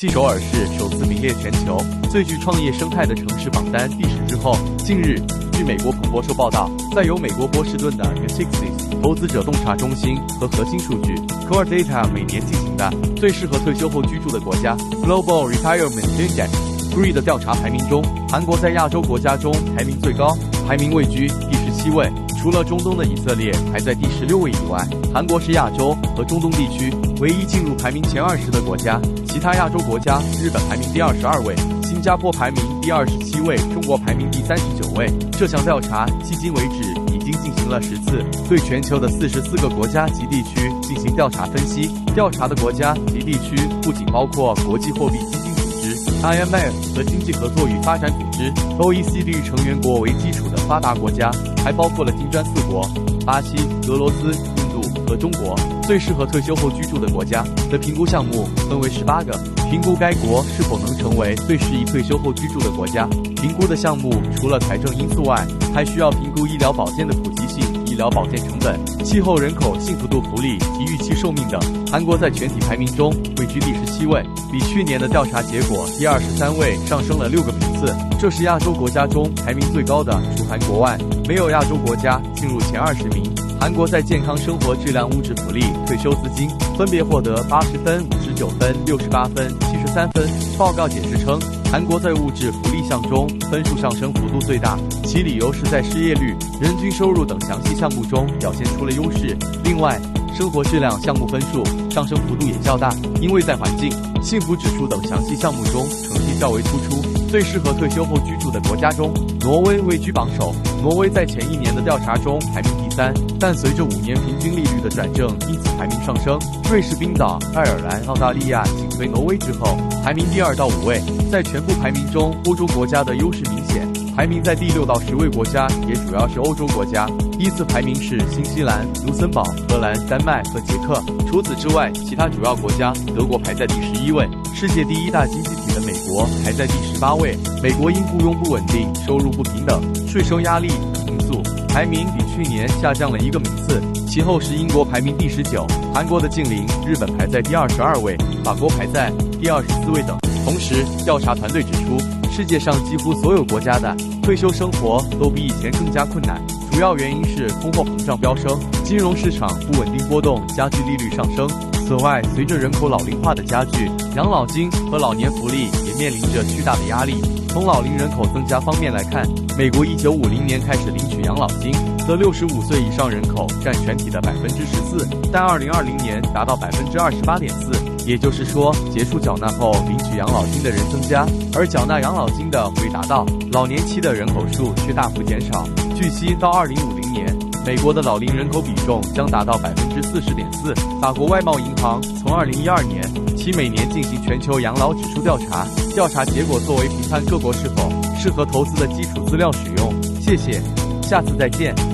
继首尔市首次名列全球最具创业生态的城市榜单第10之后，近日，据美国彭博社报道，在由美国波士顿的 Natixis 投资者洞察中心和核心数据 Core Data 每年进行的最适合退休后居住的国家 Global Retirement Index GRI 的调查排名中，韩国在亚洲国家中排名最高，排名位居第17位。除了中东的以色列排在第16位以外，韩国是亚洲和中东地区唯一进入排名前20的国家。其他亚洲国家，日本排名第22位，新加坡排名第27位，中国排名第39位。这项调查迄今为止已经进行了10次，对全球的44个国家及地区进行调查分析。调查的国家及地区不仅包括国际货币基金组织 IMF 和经济合作与发展组织 OECD 成员国为基础的发达国家，还包括了金砖4国：巴西、俄罗斯、印度和中国。最适合退休后居住的国家的评估项目分为18个，评估该国是否能成为最适宜退休后居住的国家。评估的项目除了财政因素外，还需要评估医疗保健的普及性、医疗保健成本、气候、人口幸福度、福利及预期寿命等。韩国在全体排名中位居第17位，比去年的调查结果第23位上升了6个名次。这是亚洲国家中排名最高的，除韩国外，没有亚洲国家进入前20名。韩国在健康生活质量、物质福利、退休资金分别获得80分、59分、68分、73分。报告解释称，韩国在物质福利项中分数上升幅度最大，其理由是在失业率、人均收入等详细项目中表现出了优势。另外，生活质量项目分数上升幅度也较大，因为在环境、幸福指数等详细项目中成绩较为突出。最适合退休后居住的国家中，挪威位居榜首。挪威在前1年的调查中排名第3，但随着5年平均利率的转正，因此排名上升。瑞士、冰岛、爱尔兰、澳大利亚紧随挪威之后，排名第2到5位。在全部排名中，欧洲国家的优势明显，排名在第6到10位国家也主要是欧洲国家。依次排名是新西兰、卢森堡、荷兰、丹麦和捷克。除此之外，其他主要国家，德国排在第11位。世界第1大经济体的美国排在第18位。美国因雇佣不稳定、收入不平等、税收压力等因素，排名比去年下降了1个名次。其后是英国排名第19，韩国的近邻日本排在第22位，法国排在第24位等。同时，调查团队指出，世界上几乎所有国家的退休生活都比以前更加困难，主要原因是通货膨胀飙升、金融市场不稳定波动加剧利率上升。此外，随着人口老龄化的加剧，养老金和老年福利也面临着巨大的压力。从老龄人口增加方面来看，美国1950年开始领取养老金，则65岁以上人口占全体的14%，但2020年达到28.4%。也就是说，结束缴纳后领取养老金的人增加，而缴纳养老金的未达到老年期的人口数却大幅减少。据悉，到2050年，美国的老龄人口比重将达到40.4%。法国外贸银行从2012年起每年进行全球养老指数调查，调查结果作为评判各国是否适合投资的基础资料使用。谢谢，下次再见。